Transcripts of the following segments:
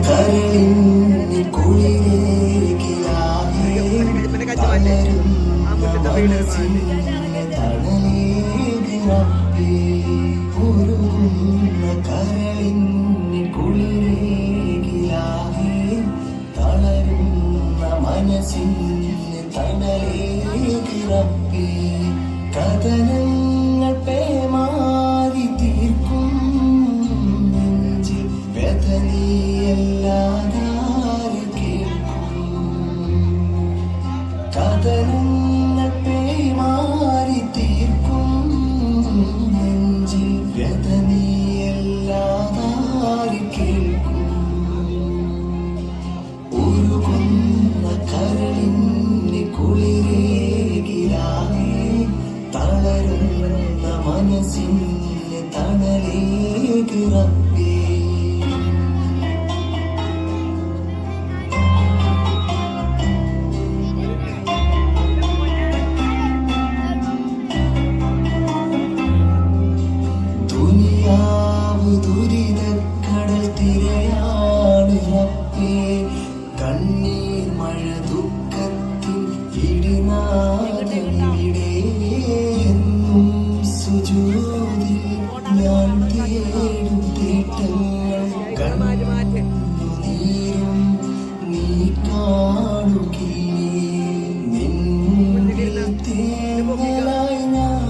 കരളിന് കുളിരേകിലാകെ മനസ്സിന് തണലേകിറപ്പേ ഉരുകുന്ന കരളിന് കുളിരേകിലാകെ തളരുന്ന മനസ്സിന് തണലേകിറപ്പേ കഥനങ്ങൾ പേമാരി തീർക്കും നെഞ്ചിൽ വ്യഥനിയല്ലാതാര് കേൾക്കും കഥനങ്ങൾ പേമാരി തീർക്കും നെഞ്ചിൽ വ്യഥനിയല്ലാതാര് കേൾക്കും ഉരുകുന്ന കരളിന് കുളിരേകിലാകെ തളരുന്ന മനസ്സിന് തണലേകിറപ്പേ ദുനിയാവ് ദുരിതക്കടൽ തിരയാണ് റബ്ബേ കണ്ണീർ മഴ ദുഃഖത്തിൻ ഇടിനാദമിവിടെ എന്നും സുജൂദിൽ ഞാൻ തേടും തേട്ടങ്ങൾ കണ്ണുനീരും നീ കാണുകയേ നിൻ മുന്നിൽ തേങ്ങലായി ഞാൻ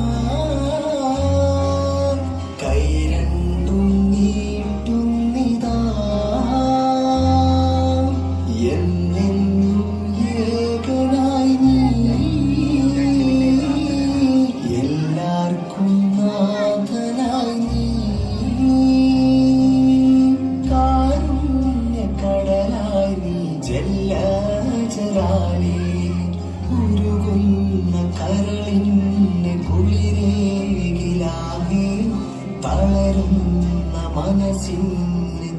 കൈ രണ്ടും നീട്ടുന്നിതാ എന്നെന്നും ഏകനായി നീ എല്ലാവർക്കും നാഥനായി നീ കാരുണ്യക്കടലായി നീ ജല്ല ജലാലേ ഉരുകുന്ന കരളിന് കുളിരേകിലാകെ തളരുന്ന മനസ്സിന്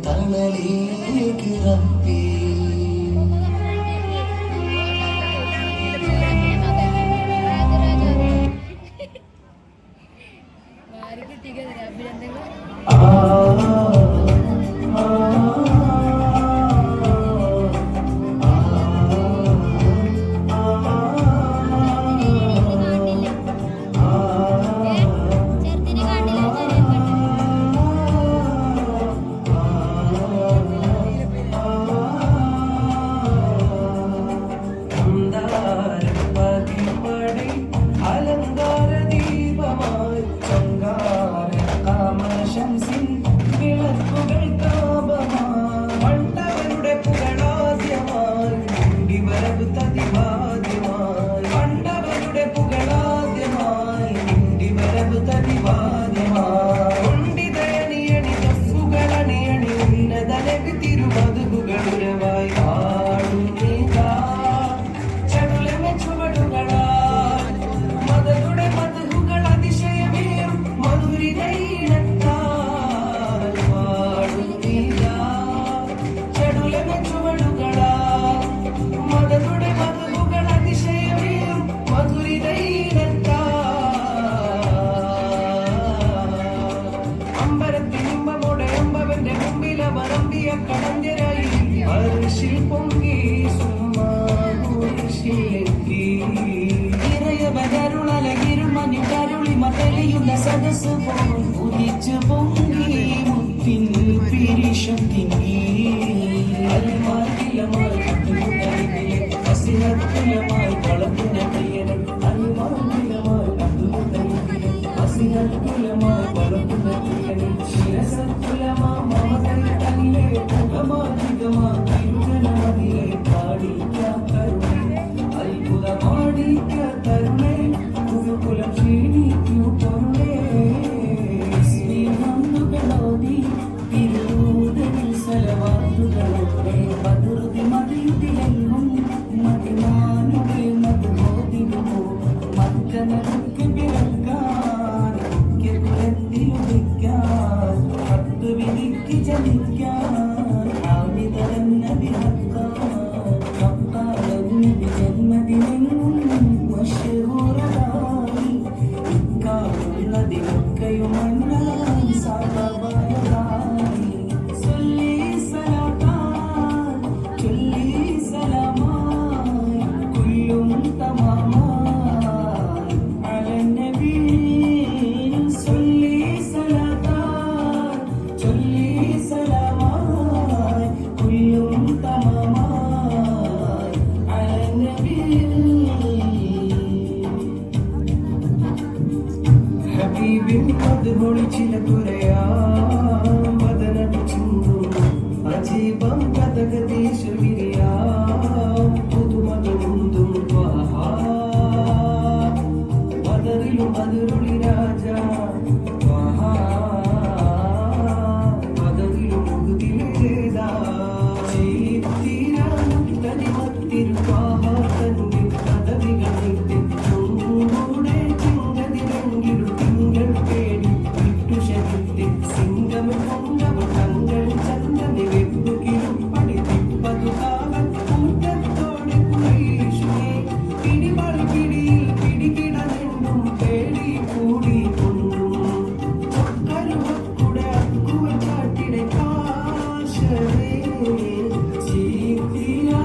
തണലേകിറപ്പേ സദസ് പോൽ ഉദിച്ചു പൊങ്ങി മുത്തിൻ പിരിശം തിങ്ങി അൽമാർഗിലമായി കണ്ടുമുട്ടലിലെ അസിഹത്തുലമായി വളർത്തുന്ന പ്രിയനെ അൽമാർഗിലമായി കണ്ടുമുട്ടലിലെ അസിഹത്തുലമായി വളർത്തുന്ന പ്രിയനെ ശിരസത്തുലമാ മമതയിലെ പുകമാധികമാ തിരുജനമതിലെ പാടിക്കാൻ കരുണേ അത്ഭുതമാടിക്കാൻ തരുണേ കുലം ക്ഷീണിക്കൂ പൊരുളേ സ്നേഹം തിരുതൽ സലവാ മധുമൊഴി ചില തുരയാം വദനടി ചിന്തും അജീബം കഥകദേശം വിരിയാം പുതുമതുമുന്തും ത്വാഹാ മദറിലും മധുരുളി രാജ ത്വാഹാ മദറിലും മുകുതിലേതാ ചീത്തിരാം തനിമത്തിരു ത്വാഹാ തന്റെ കഥവികളിൽ ചൂടെ ചിന്തതിരങ്ങിടും തിങ്കൾ പേടി വിട്ടുശരിത്തെ സിംഗം പൊങ്കവ തങ്ങൾ ചന്ദനെ വെപ്പുകിലും പടിതിപ്പതു കാവൽ കൂട്ടത്തോടെ കുറേശുവേ പിടിവളി പിടിയിൽ പിടികിടന്നെന്നും പേടി കൂടി കൊണ്ടും കരുവക്കുടെ അക്കുവ ചാട്ടിടെ കാശവേ ചീത്തിരാ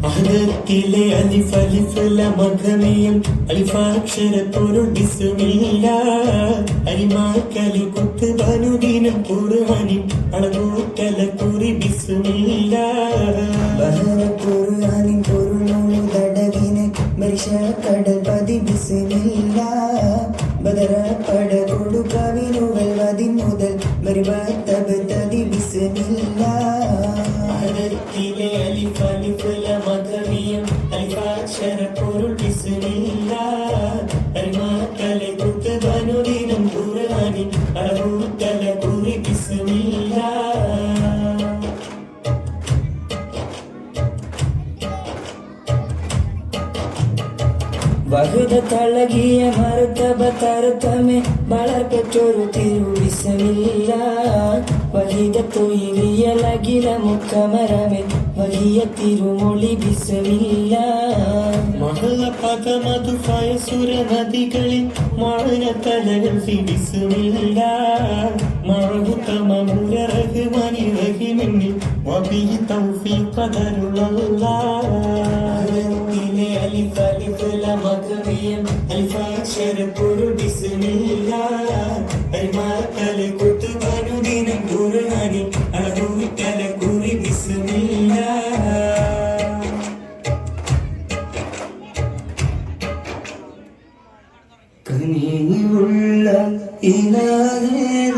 അഹദത്തിലെ അലിഫ് അലിഫ് ലമഖമിയം അലിഫാക്ഷര പൊരുൾ ബിസ്മില്ല അരിമാക്കലി കുത്ത് ബനുദീനം ഖുർആനിൻ അളകൂക്കല കുറി ബിസ്മില്ല ബഹറ ഖുർആനിൻ പൊരുൾ മുഴുതടവിനെ മരിഷ കടൽ പതി ബിസ്മില്ല ബദറ പട കൊടു കവിനുകൾ വതി മുതൽ മരിബത്തബ് തതി ബിസ്മില്ല വഹുദത്തഴകിയ മർത്തബ തരത്തമേ വളർപ്പെട്ടൊരു തിരുവിസമില്ല വഹിദത്തൊയിലിയലകില മുക്കമരമേ വഹിയ തിരുമൊഴി ബിസമില്ല മഹള പദമതു ഫയസുര നദികളിൽ മഴന തലകൾ ബിസ്മില്ല മഴകുത്തമ മുരറഹ്മാനി റഹിമിന്നിൽ വബിഹി തൗഫീഖ ദറുലല്ലാഹ് അലിഫ് അലിഫ് ലം മഖ്മിയം അലിഫ് അക്ഷര പൊരുൾ ബിസ്മില്ല അരിമാക്കല കുത്തുബനുദിനം ഖുർആനിൽ അളവുവിട്ടല കുറി ബിസ്മില്ല കനിയുള്ള ഇലാഹേൻ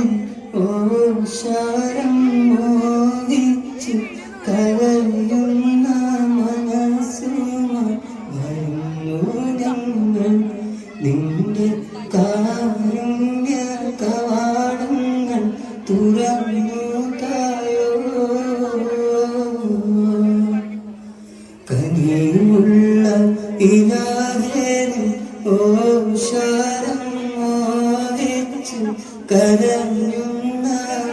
ഓശാരം മോഹിച്ച് കരയുന്ന മനസ്സുമായി വരുന്നു ഞങ്ങൾ നിന്റെ കാരുണ്യ കവാടങ്ങൾ തുറന്നു തായോ കനിയുള്ള ഇലാഹേൻ ഓശാരം മോഹിച്ച് കരയുന്ന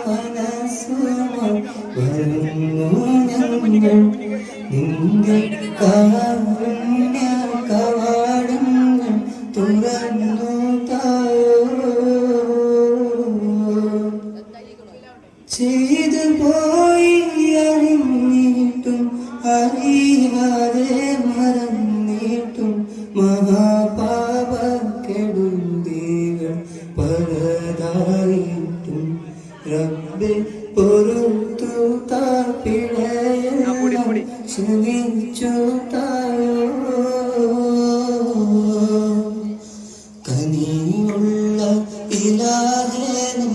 മനസ്സുമായി വരുന്നു ഞങ്ങൾ നിന്റെ കാരുണ്യ കവാടങ്ങൾ തുറന്നു തായോ ചെയ്തു പോയി അറിഞ്ഞിട്ടും അറിയാതെ മറന്നിട്ടും മഹാപാപക്കെടുതികൾ പലതായിട്ടും റബ്ബേ പൊറുത്തു താപിഴയെല്ലാം ക്ഷമിച്ചു തായോ കനിയുള്ള ഇലാഹേനും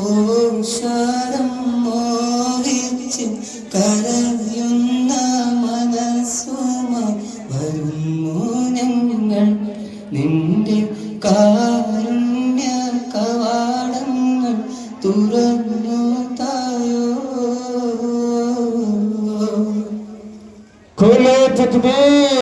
ഓശാരം മോഹിച്ച് കരയുന്ന മനസ്സുമായി വരുന്നു ഞങ്ങൾ നിന്റെ കാരുണ്യ കവാടങ്ങൾ തുറന്നു തായോ Kule takbir.